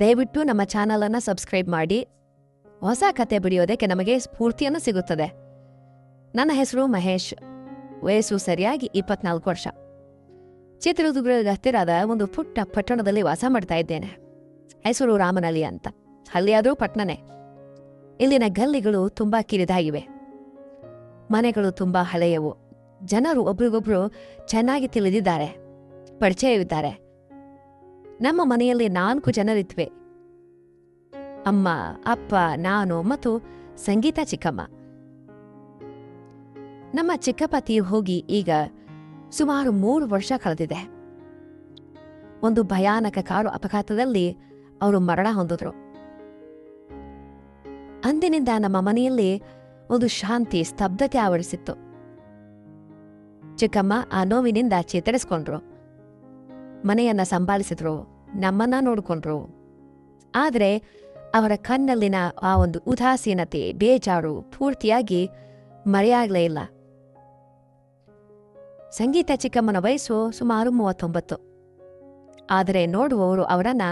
ದಯವಿಟ್ಟು ನಮ್ಮ ಚಾನಲನ್ನು ಸಬ್ಸ್ಕ್ರೈಬ್ ಮಾಡಿ. ಹೊಸ ಕತೆ ಬರೆಯೋದಕ್ಕೆ ನಮಗೆ ಸ್ಫೂರ್ತಿಯನ್ನು ಸಿಗುತ್ತದೆ. ನನ್ನ ಹೆಸರು ಮಹೇಶ್. ವಯಸ್ಸು ಸರಿಯಾಗಿ 24 ವರ್ಷ. ಚಿತ್ರದುರ್ಗದ ಹತ್ತಿರದ ಒಂದು ಪುಟ್ಟ ಪಟ್ಟಣದಲ್ಲಿ ವಾಸ ಮಾಡ್ತಾ ಇದ್ದೇನೆ. ಹೆಸರು ರಾಮನಹಳ್ಳಿ ಅಂತ. ಹಳ್ಳಿಯಾದರೂ ಪಟ್ಟಣನೇ. ಇಲ್ಲಿನ ಗಲ್ಲಿಗಳು ತುಂಬಾ ಕಿರಿದಾಗಿವೆ. ಮನೆಗಳು ತುಂಬಾ ಹಳೆಯವು. ಜನರು ಒಬ್ರಿಗೊಬ್ರು ಚೆನ್ನಾಗಿ ತಿಳಿದಿದ್ದಾರೆ, ಪರಿಚಯವಿದ್ದಾರೆ. ನಮ್ಮ ಮನೆಯಲ್ಲಿ 4 ಜನರಿದ್ವಿ. ಅಮ್ಮ, ಅಪ್ಪ, ನಾನು ಮತ್ತು ಸಂಗೀತ ಚಿಕ್ಕಮ್ಮ. ನಮ್ಮ ಚಿಕ್ಕಪ್ಪ ತೀರ್ ಹೋಗಿ ಈಗ ಸುಮಾರು 3 ವರ್ಷ ಕಳೆದಿದೆ. ಒಂದು ಭಯಾನಕ ಕಾರು ಅಪಘಾತದಲ್ಲಿ ಅವರು ಮರಣ ಹೊಂದಿದ್ರು. ಅಂದಿನಿಂದ ನಮ್ಮ ಮನೆಯಲ್ಲಿ ಒಂದು ಶಾಂತಿ, ಸ್ತಬ್ಧತೆ ಆವರಿಸಿತ್ತು. ಚಿಕ್ಕಮ್ಮ ಆ ನೋವಿನಿಂದ ಚೇತರಿಸ್ಕೊಂಡ್ರು. ಮನೆಯನ್ನ ಸಂಭಾಳಿಸಿದ್ರು, ನಮ್ಮನ್ನ ನೋಡಿಕೊಂಡ್ರು. ಆದರೆ ಅವರ ಕಣ್ಣಲ್ಲಿನ ಆ ಒಂದು ಉದಾಸೀನತೆ, ಬೇಜಾರು ಪೂರ್ತಿಯಾಗಿ ಮರೆಯಾಗಲೇ ಇಲ್ಲ. ಸಂಗೀತ ಚಿಕ್ಕಮ್ಮನ ವಯಸ್ಸು ಸುಮಾರು 39. ಆದರೆ ನೋಡುವವರು ಅವರನ್ನ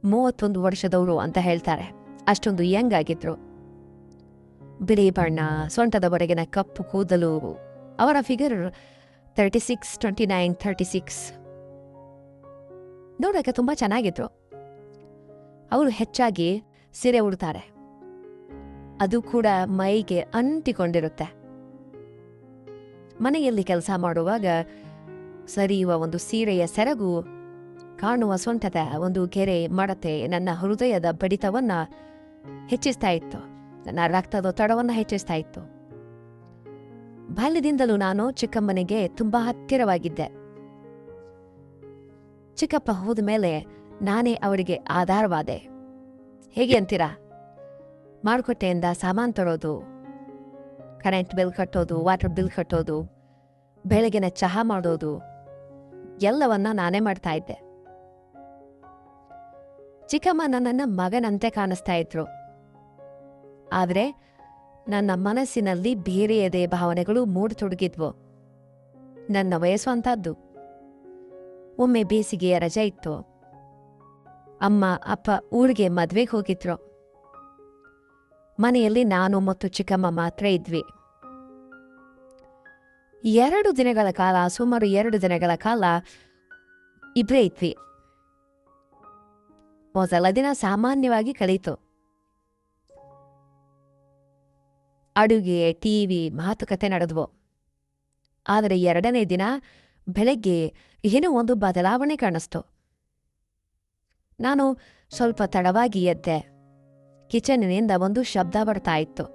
31 ವರ್ಷದವರು ಅಂತ ಹೇಳ್ತಾರೆ. ಅಷ್ಟೊಂದು ಯಂಗ್ ಆಗಿದ್ರು. ಬಿಳಿ ಬಣ್ಣ, ಸೊಂಟದವರೆಗಿನ ಕಪ್ಪು ಕೂದಲು. ಅವರ ಫಿಗರ್ 36, 29, 36. ನೋಡೋಕೆ ತುಂಬಾ ಚೆನ್ನಾಗಿದ್ರು. ಅವರು ಹೆಚ್ಚಾಗಿ ಸೀರೆ ಉಡ್ತಾರೆ. ಅದು ಕೂಡ ಮೈಗೆ ಅಂಟಿಕೊಂಡಿರುತ್ತೆ. ಮನೆಯಲ್ಲಿ ಕೆಲಸ ಮಾಡುವಾಗ ಸರಿಯುವ ಒಂದು ಸೀರೆಯ ಸೆರಗು, ಕಾಣುವ ಸೊಂಟದ ಒಂದು ಗೆರೆ, ಮಡತೆ ನನ್ನ ಹೃದಯದ ಬಡಿತವನ್ನ ಹೆಚ್ಚಿಸ್ತಾ ಇತ್ತು. ನನ್ನ ರಕ್ತದೊತ್ತಡವನ್ನ ಹೆಚ್ಚಿಸ್ತಾ ಇತ್ತು. ಬಾಲ್ಯದಿಂದಲೂ ನಾನು ಚಿಕ್ಕಮ್ಮನಿಗೆ ತುಂಬಾ ಹತ್ತಿರವಾಗಿದ್ದೆ. ಚಿಕ್ಕಪ್ಪ ಹೋದ ಮೇಲೆ ನಾನೇ ಅವರಿಗೆ ಆಧಾರವಾದೆ. ಹೇಗೆ ಅಂತೀರಾ? ಮಾರುಕಟ್ಟೆಯಿಂದ ಸಾಮಾನು ತರೋದು, ಕರೆಂಟ್ ಬಿಲ್ ಕಟ್ಟೋದು, ವಾಟರ್ ಬಿಲ್ ಕಟ್ಟೋದು, ಬೆಳಗಿನ ಚಹಾ ಮಾಡೋದು ಎಲ್ಲವನ್ನ ನಾನೇ ಮಾಡ್ತಾ ಇದ್ದೆ. ಚಿಕ್ಕಮ್ಮ ನನ್ನನ್ನ ಮಗನಂತೆ ಕಾಣಿಸ್ತಾ ಇದ್ರು. ಆದರೆ ನನ್ನ ಮನಸ್ಸಿನಲ್ಲಿ ಬೇರೆಯದೇ ಭಾವನೆಗಳು ಮೂಡತೊಡಗಿದ್ವು. ನನ್ನ ವಯಸ್ಸು ಅಂತದ್ದು. ಒಮ್ಮೆ ಬೇಸಿಗೆಯ ರಜೆ ಇತ್ತು. ಅಮ್ಮ ಅಪ್ಪ ಊರಿಗೆ ಮದ್ವೆಗೆ ಹೋಗಿದ್ರು. ಮನೆಯಲ್ಲಿ ನಾನು ಮತ್ತು ಚಿಕ್ಕಮ್ಮ ಮಾತ್ರ ಇದ್ವಿ. 2 ದಿನಗಳ ಕಾಲ, ಸುಮಾರು 2 ದಿನಗಳ ಕಾಲ ಇಬ್ಬರೇ ಇದ್ವಿ. ಮೊದಲ ದಿನ ಸಾಮಾನ್ಯವಾಗಿ ಕಳೀತು. ಅಡುಗೆ, ಟಿವಿ, ಮಾತುಕತೆ ನಡೆದ್ವು. ಆದರೆ 2ನೇ ದಿನ ಬೆಳಗ್ಗೆ ಏನೋ ಒಂದು ಬದಲಾವಣೆ ಕಾಣಿಸ್ತು. ನಾನು ಸ್ವಲ್ಪ ತಡವಾಗಿ ಎದ್ದೆ. ಕಿಚನ್ನಿನಿಂದ ಒಂದು ಶಬ್ದ ಬರ್ತಾ ಇತ್ತು.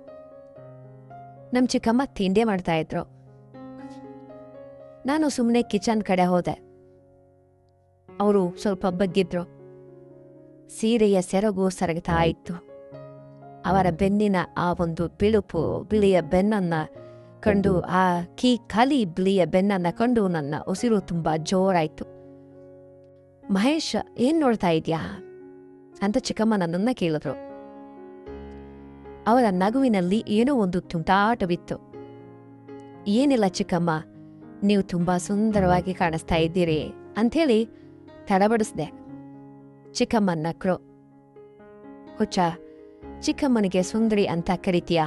ನಮ್ಮ ಚಿಕ್ಕಮ್ಮ ತಿಂಡಿ ಮಾಡ್ತಾ ಇದ್ರು. ನಾನು ಸುಮ್ಮನೆ ಕಿಚನ್ ಕಡೆ ಹೋದೆ. ಅವರು ಸ್ವಲ್ಪ ಬಗ್ಗಿದ್ರು. ಸೀರೆಯ ಸೆರಗು ಸರಗ್ತಾ ಇತ್ತು. ಅವರ ಬೆನ್ನಿನ ಆ ಒಂದು ಬಿಳುಪು, ಬಿಳಿಯ ಬೆನ್ನನ್ನ ಕಂಡು, ಆ ಖಾಲಿ ಬಿಳಿಯ ಬೆನ್ನನ್ನ ಕಂಡು ನನ್ನ ಉಸಿರು ತುಂಬಾ ಜೋರಾಯ್ತು. ಮಹೇಶ್, ಏನ್ ನೋಡ್ತಾ ಇದ್ಯಾ ಅಂತ ಚಿಕ್ಕಮ್ಮ ನನ್ನನ್ನ ಕೇಳಿದ್ರು. ಅವರ ನಗುವಿನಲ್ಲಿ ಏನೋ ಒಂದು ತುಂಟಾಟವಿತ್ತು. ಏನಿಲ್ಲ ಚಿಕ್ಕಮ್ಮ, ನೀವು ತುಂಬಾ ಸುಂದರವಾಗಿ ಕಾಣಿಸ್ತಾ ಇದ್ದೀರಿ ಅಂಥೇಳಿ ತಡಬಡಿಸ್ದೆ. ಚಿಕ್ಕಮ್ಮ ನಕ್ರು. ಹುಚ್ಚ, ಚಿಕ್ಕಮ್ಮನಿಗೆ ಸುಂದರಿ ಅಂತ ಕರಿತೀಯಾ?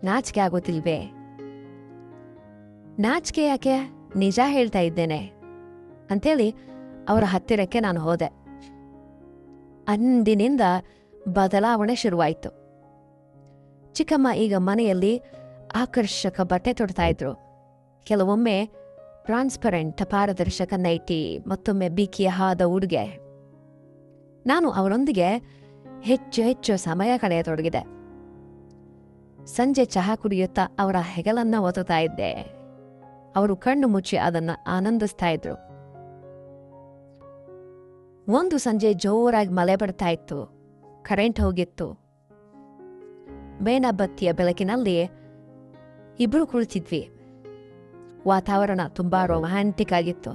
ನಾಚಿಕೆ ಆಗೋತಿಲ್ವೇ? ನಾಚಿಕೆ ಯಾಕೆ? ನಿಜ ಹೇಳ್ತಾ ಇದ್ದೇನೆ ಅಂಥೇಳಿ ಅವರ ಹತ್ತಿರಕ್ಕೆ ನಾನು ಹೋದೆ. ಅಂದಿನಿಂದ ಬದಲಾವಣೆ ಶುರುವಾಯಿತು. ಚಿಕ್ಕಮ್ಮ ಈಗ ಮನೆಯಲ್ಲಿ ಆಕರ್ಷಕ ಬಟ್ಟೆ ತೊಡ್ತಾ ಇದ್ರು. ಕೆಲವೊಮ್ಮೆ ಟ್ರಾನ್ಸ್ಪರೆಂಟ್, ಪಾರದರ್ಶಕ ನೈಟಿ, ಮತ್ತೊಮ್ಮೆ ಬಿಕಿಯಾದ ಉಡುಗೆ. ನಾನು ಅವರೊಂದಿಗೆ ಹೆಚ್ಚು ಹೆಚ್ಚು ಸಮಯ ಕಳೆಯತೊಡಗಿದೆ. ಸಂಜೆ ಚಹಾ ಕುಡಿಯುತ್ತಾ ಅವರ ಹೆಗಲನ್ನ ಒತ್ತುತ್ತಾ ಇದ್ದೆ. ಅವರು ಕಣ್ಣು ಮುಚ್ಚಿ ಅದನ್ನ ಆನಂದಿಸ್ತಾ ಇದ್ರು. ಒಂದು ಸಂಜೆ ಜೋರಾಗಿ ಮಳೆ ಬರ್ತಾ ಇತ್ತು. ಕರೆಂಟ್ ಹೋಗಿತ್ತು. ಮೇಣಬತ್ತಿಯ ಬೆಳಕಿನಲ್ಲಿ ಇಬ್ರು ಕುಳಿತಿದ್ವಿ. ವಾತಾವರಣ ತುಂಬಾ ರೊಮ್ಯಾಂಟಿಕ್ ಆಗಿತ್ತು.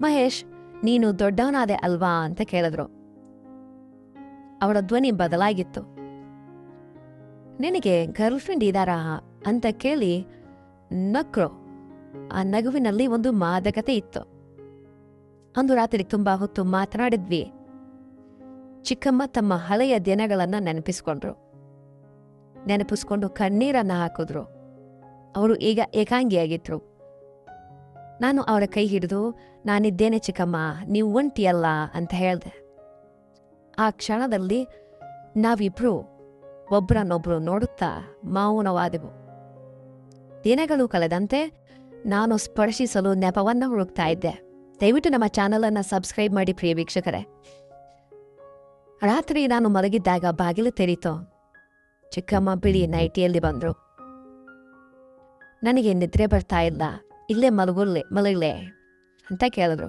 ಮಹೇಶ್, ನೀನು ದೊಡ್ಡವನಾದೆ ಅಲ್ವಾ ಅಂತ ಕೇಳಿದ್ರು. ಅವರ ಧ್ವನಿ ಬದಲಾಗಿತ್ತು. ನಿನಗೆ ಗರ್ಲ್ ಫ್ರೆಂಡ್ ಇದ್ದಾರಾ ಅಂತ ಕೇಳಿ ನಕ್ರು. ಆ ನಗುವಿನಲ್ಲಿ ಒಂದು ಮಾದಕತೆ ಇತ್ತು. ಅಂದು ರಾತ್ರಿ ತುಂಬಾ ಹೊತ್ತು ಮಾತನಾಡಿದ್ವಿ. ಚಿಕ್ಕಮ್ಮ ತಮ್ಮ ಹಳೆಯ ದಿನಗಳನ್ನ ನೆನಪಿಸ್ಕೊಂಡು ಕಣ್ಣೀರನ್ನ ಹಾಕಿದ್ರು. ಅವರು ಈಗ ಏಕಾಂಗಿಯಾಗಿದ್ರು. ನಾನು ಅವರ ಕೈ ಹಿಡಿದು, ನಾನಿದ್ದೇನೆ ಚಿಕ್ಕಮ್ಮ, ನೀವು ಒಂಟಿಯಲ್ಲ ಅಂತ ಹೇಳ್ದೆ. ಆ ಕ್ಷಣದಲ್ಲಿ ನಾವಿಬ್ರು ಒಬ್ರನ್ನೊಬ್ರು ನೋಡುತ್ತಾ ಮೌನವಾದೆವು. ದಿನಗಳು ಕಳೆದಂತೆ ನಾನು ಸ್ಪರ್ಶಿಸಲು ನೆಪವನ್ನ ಹುಡುಕ್ತಾ ಇದ್ದೆ. ದಯವಿಟ್ಟು ನಮ್ಮ ಚಾನಲನ್ನು ಸಬ್ಸ್ಕ್ರೈಬ್ ಮಾಡಿ ಪ್ರಿಯ ವೀಕ್ಷಕರೇ. ರಾತ್ರಿ ನಾನು ಮಲಗಿದ್ದಾಗ ಬಾಗಿಲು ತೆರೀತು. ಚಿಕ್ಕಮ್ಮ ಬಿಳಿ ನೈಟಿಯಲ್ಲಿ ಬಂದ್ರು. ನನಗೆ ನಿದ್ರೆ ಬರ್ತಾ ಇಲ್ಲ, ಇಲ್ಲೇ ಮಲಗಲೇ ಅಂತ ಕೇಳಿದ್ರು.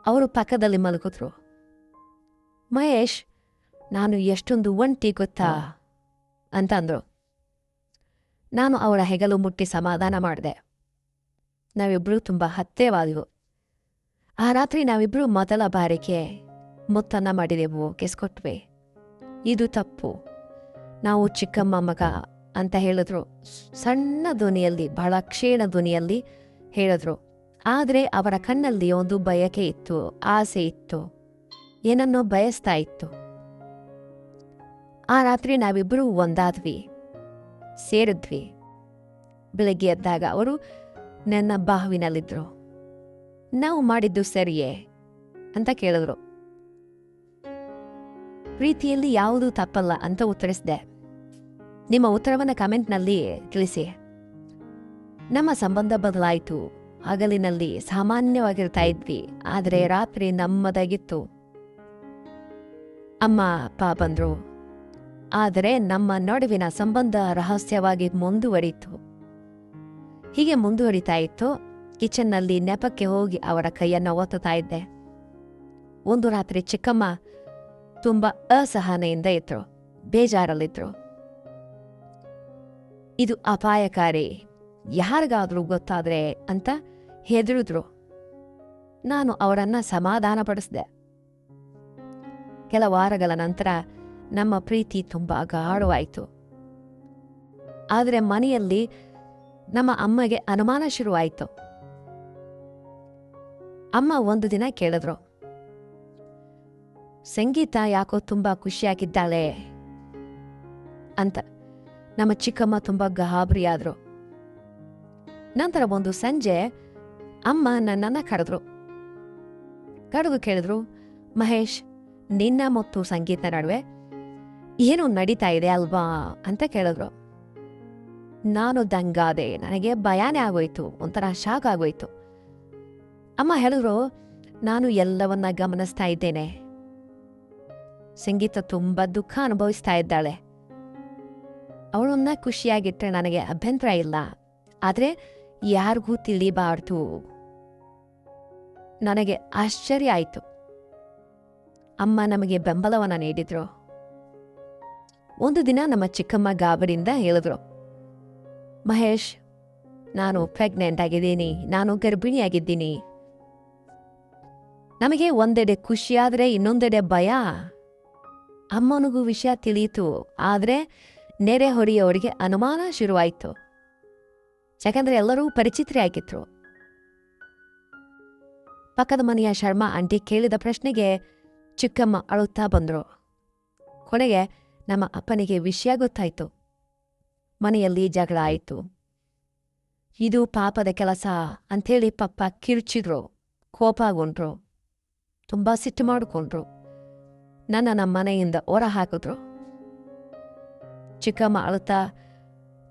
ಅವರು ಪಕ್ಕದಲ್ಲಿ ಮಲಗಿದ್ರು. ಮಹೇಶ್, ನಾನು ಎಷ್ಟೊಂದು ಒಂಟಿ ಗೊತ್ತಾ ಅಂತ ಅಂದ್ರು. ನಾನು ಅವರ ಹೆಗಲು ಮುಟ್ಟಿ ಸಮಾಧಾನ ಮಾಡಿದೆ. ನಾವಿಬ್ರು ತುಂಬ ಹತ್ತಿರವಾದೆವು. ಆ ರಾತ್ರಿ ನಾವಿಬ್ರು ಮೊದಲ ಬಾರಿಗೆ ಮುತ್ತನ್ನ ಮಾಡಿದೆವು, ಕೆಸ್ಕೊಟ್ವಿ. ಇದು ತಪ್ಪು, ನಾವು ಚಿಕ್ಕಮ್ಮ ಮಗ ಅಂತ ಹೇಳಿದ್ರು. ಸಣ್ಣ ಧ್ವನಿಯಲ್ಲಿ, ಬಹಳ ಕ್ಷೀಣ ಧ್ವನಿಯಲ್ಲಿ ಹೇಳಿದ್ರು. ಆದರೆ ಅವರ ಕಣ್ಣಲ್ಲಿ ಒಂದು ಬಯಕೆ ಇತ್ತು, ಆಸೆ ಇತ್ತು, ಏನನ್ನೋ ಬಯಸ್ತಾ ಇತ್ತು. ಆ ರಾತ್ರಿ ನಾವಿಬ್ರು ಒಂದಾದ್ವಿ, ಸೇರಿದ್ವಿ. ಬೆಳಗ್ಗೆ ಎದ್ದಾಗ ಅವರು ನನ್ನ ಬಾಹುವಿನಲ್ಲಿದ್ರು. ನಾವು ಮಾಡಿದ್ದು ಸರಿಯೇ ಅಂತ ಕೇಳಿದ್ರು. ಪ್ರೀತಿಯಲ್ಲಿ ಯಾವುದೂ ತಪ್ಪಲ್ಲ ಅಂತ ಉತ್ತರಿಸಿದೆ. ನಿಮ್ಮ ಉತ್ತರವನ್ನು ಕಮೆಂಟ್ನಲ್ಲಿ ತಿಳಿಸಿ. ನಮ್ಮ ಸಂಬಂಧ ಬದಲಾಯಿತು. ಹಗಲಿನಲ್ಲಿ ಸಾಮಾನ್ಯವಾಗಿರ್ತಾ ಇದ್ವಿ, ಆದರೆ ರಾತ್ರಿ ನಮ್ಮದಾಗಿತ್ತು. ಅಮ್ಮ ಅಪ್ಪ ಬಂದ್ರು, ಆದರೆ ನಮ್ಮ ನಡುವಿನ ಸಂಬಂಧ ರಹಸ್ಯವಾಗಿ ಮುಂದುವರಿತು. ಹೀಗೆ ಮುಂದುವರಿತಾ ಇತ್ತು. ಕಿಚನ್ನಲ್ಲಿ ನೆಪಕ್ಕೆ ಹೋಗಿ ಅವರ ಕೈಯನ್ನು ಒತ್ತುತ್ತಾ ಇದ್ದೆ. ಒಂದು ರಾತ್ರಿ ಚಿಕ್ಕಮ್ಮ ತುಂಬ ಅಸಹನೆಯಿಂದ ಇದ್ರು, ಬೇಜಾರಲ್ಲಿದ್ರು. ಇದು ಅಪಾಯಕಾರಿ, ಯಾರಿಗಾದ್ರೂ ಗೊತ್ತಾದ್ರೆ ಅಂತ ಹೆದರಿದ್ರು. ನಾನು ಅವರನ್ನ ಸಮಾಧಾನಪಡಿಸಿದೆ. ಕೆಲ ವಾರಗಳ ನಂತರ ನಮ್ಮ ಪ್ರೀತಿ ತುಂಬ ಗಾಢವಾಯಿತು. ಆದರೆ ಮನೆಯಲ್ಲಿ ನಮ್ಮ ಅಮ್ಮಗೆ ಅನುಮಾನ ಶುರುವಾಯಿತು. ಅಮ್ಮ ಒಂದು ದಿನ ಕೇಳಿದ್ರು, ಸಂಗೀತ ಯಾಕೋ ತುಂಬಾ ಖುಷಿಯಾಗಿದ್ದಾಳೆ ಅಂತ. ನಮ್ಮ ಚಿಕ್ಕಮ್ಮ ತುಂಬ ಗಾಬರಿಯಾದ್ರು. ನಂತರ ಒಂದು ಸಂಜೆ ಅಮ್ಮ ನನ್ನನ್ನ ಕರೆದು ಕೇಳಿದ್ರು, ಮಹೇಶ್, ನಿನ್ನ ಮತ್ತು ಸಂಗೀತ ನಡುವೆ ಏನು ನಡೀತಾ ಇದೆ ಅಲ್ವಾ ಅಂತ ಕೇಳಿದ್ರು. ನಾನು ದಂಗಾದೆ. ನನಗೆ ಭಯಾನೇ ಆಗೋಯ್ತು, ಒಂಥರ ಶಾಕ್ ಆಗೋಯ್ತು. ಅಮ್ಮ ಹೇಳಿದ್ರು, ನಾನು ಎಲ್ಲವನ್ನ ಗಮನಿಸ್ತಾ ಇದ್ದೇನೆ. ಸಂಗೀತ ತುಂಬಾ ದುಃಖ ಅನುಭವಿಸ್ತಾ ಇದ್ದಾಳೆ. ಅವಳನ್ನ ಖುಷಿಯಾಗಿಟ್ರೆ ನನಗೆ ಅಭ್ಯಂತರ ಇಲ್ಲ, ಆದ್ರೆ ಯಾರಿಗೂ ತಿಳಿಬಾರ್ದು. ನನಗೆ ಆಶ್ಚರ್ಯ ಆಯಿತು. ಅಮ್ಮ ನಮಗೆ ಬೆಂಬಲವನ್ನ ನೀಡಿದ್ರು. ಒಂದು ದಿನ ನಮ್ಮ ಚಿಕ್ಕಮ್ಮ ಗಾಬರಿಯಿಂದ ಹೇಳಿದ್ರು, ಮಹೇಶ್, ನಾನು ಪ್ರೆಗ್ನೆಂಟ್ ಆಗಿದ್ದೀನಿ, ನಾನು ಗರ್ಭಿಣಿಯಾಗಿದ್ದೀನಿ. ನಮಗೆ ಒಂದೆಡೆ ಖುಷಿಯಾದ್ರೆ ಇನ್ನೊಂದೆಡೆ ಭಯ. ಅಮ್ಮನಿಗೂ ವಿಷಯ ತಿಳಿಯಿತು, ಆದ್ರೆ ನೆರೆಹೊರೆಯವರಿಗೆ ಅನುಮಾನ ಶುರುವಾಯಿತು. ಯಾಕಂದ್ರೆ ಎಲ್ಲರೂ ಪರಿಚಿತರೇ ಆಗಿದ್ರು. ಪಕ್ಕದ ಮನೆಯ ಶರ್ಮಾ ಆಂಟಿ ಕೇಳಿದ ಪ್ರಶ್ನೆಗೆ ಚಿಕ್ಕಮ್ಮ ಅಳುತ್ತಾ ಬಂದ್ರು. ಕೊನೆಗೆ ನಮ್ಮ ಅಪ್ಪನಿಗೆ ವಿಷಯ ಗೊತ್ತಾಯ್ತು. ಮನೆಯಲ್ಲಿ ಜಗಳ ಆಯಿತು. ಇದು ಪಾಪದ ಕೆಲಸ ಅಂಥೇಳಿ ಪಪ್ಪ ಕಿರ್ಚಿದ್ರು, ಕೋಪಗೊಂಡ್ರು, ತುಂಬಾ ಸಿಟ್ಟು ಮಾಡಿಕೊಂಡ್ರು. ನನ್ನ ಮನೆಯಿಂದ ಹೊರ ಹಾಕಿದ್ರು. ಚಿಕ್ಕಮ್ಮ ಅಳುತ್ತಾ,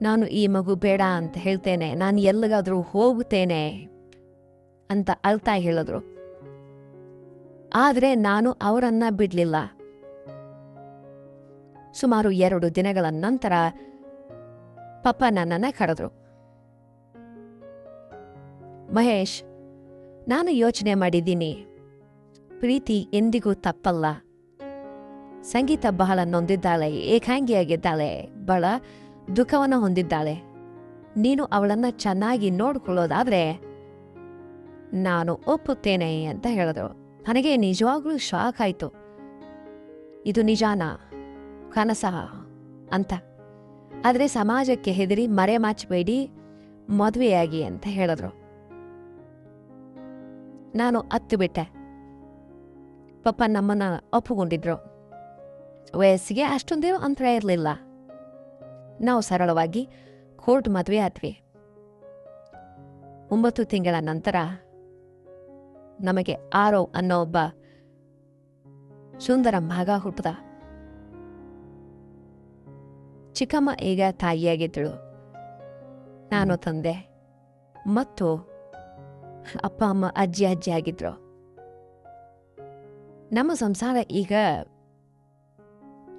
ನಾನು ಈ ಮಗು ಬೇಡ ಅಂತ ಹೇಳ್ತೇನೆ, ನಾನು ಎಲ್ಲಿಗಾದ್ರೂ ಹೋಗುತ್ತೇನೆ ಅಂತ ಅಳ್ತಾ ಹೇಳಿದ್ರು. ಆದರೆ ನಾನು ಅವರನ್ನ ಬಿಡ್ಲಿಲ್ಲ. ಸುಮಾರು 2 ದಿನಗಳ ನಂತರ ಪಪ್ಪ ನನ್ನನ್ನ ಕರೆದ್ರು. ಮಹೇಶ್, ನಾನು ಯೋಚನೆ ಮಾಡಿದ್ದೀನಿ, ಪ್ರೀತಿ ಎಂದಿಗೂ ತಪ್ಪಲ್ಲ. ಸಂಗೀತ ಬಹಳ ನೊಂದಿದ್ದಾಳೆ, ಏಕಾಂಗಿಯಾಗಿದ್ದಾಳೆ, ಬಹಳ ದುಃಖವನ್ನು ಹೊಂದಿದ್ದಾಳೆ. ನೀನು ಅವಳನ್ನ ಚೆನ್ನಾಗಿ ನೋಡ್ಕೊಳ್ಳೋದಾದ್ರೆ ನಾನು ಒಪ್ಪುತ್ತೇನೆ ಅಂತ ಹೇಳಿದ್ರು. ನನಗೆ ನಿಜವಾಗ್ಲೂ ಶಾಕ್ ಆಯ್ತು. ಇದು ನಿಜಾನಾ, ಕನಸ ಅಂತ. ಆದರೆ ಸಮಾಜಕ್ಕೆ ಹೆದರಿ ಮರೆಮಾಚಬೇಡಿ, ಮದುವೆಯಾಗಿ ಅಂತ ಹೇಳಿದ್ರು. ನಾನು ಅತ್ತು ಬಿಟ್ಟೆ. ಪಪ್ಪ ನಮ್ಮನ್ನ ಒಪ್ಪುಗೊಂಡಿದ್ರು. ವಯಸ್ಸಿಗೆ ಅಷ್ಟೊಂದೇನು ಅಂತರ ಇರಲಿಲ್ಲ. ನಾವು ಸರಳವಾಗಿ ಕೋರ್ಟ್ ಮದುವೆ ಆದ್ವಿ. 9 ತಿಂಗಳ ನಂತರ ನಮಗೆ ಆರವ್ ಅನ್ನೋ ಒಬ್ಬ ಸುಂದರ ಮಗ ಹುಟ್ಟದ. ಚಿಕ್ಕಮ್ಮ ಈಗ ತಾಯಿಯಾಗಿದ್ದಳು. ನಾನು ತಂದೆ ಮತ್ತು ಅಪ್ಪ ಅಮ್ಮ ಅಜ್ಜಿ ಆಗಿದ್ರು. ನಮ್ಮ ಸಂಸಾರ ಈಗ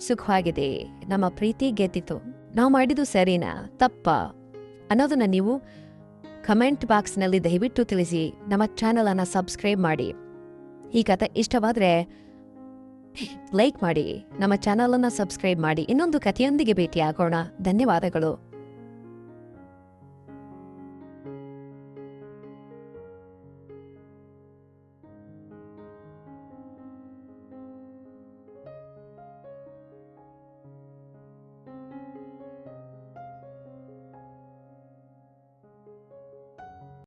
ಸುಖವಾಗಿದೆ. ನಮ್ಮ ಪ್ರೀತಿ ಗೆದ್ದಿತು. ನಾವು ಮಾಡಿದ್ದು ಸರಿನಾ ತಪ್ಪ ಅನ್ನೋದನ್ನ ನೀವು ಕಮೆಂಟ್ ಬಾಕ್ಸ್ನಲ್ಲಿ ದಯವಿಟ್ಟು ತಿಳಿಸಿ. ನಮ್ಮ ಚಾನಲ್ ಅನ್ನ ಸಬ್ಸ್ಕ್ರೈಬ್ ಮಾಡಿ. ಈ ಕಥೆ ಇಷ್ಟವಾದ್ರೆ ಲೈಕ್ ಮಾಡಿ. ನಮ್ಮ ಚಾನಲ್ ಅನ್ನ ಸಬ್ಸ್ಕ್ರೈಬ್ ಮಾಡಿ. ಇನ್ನೊಂದು ಕಥೆಯೊಂದಿಗೆ ಭೇಟಿಯಾಗೋಣ. ಧನ್ಯವಾದಗಳು.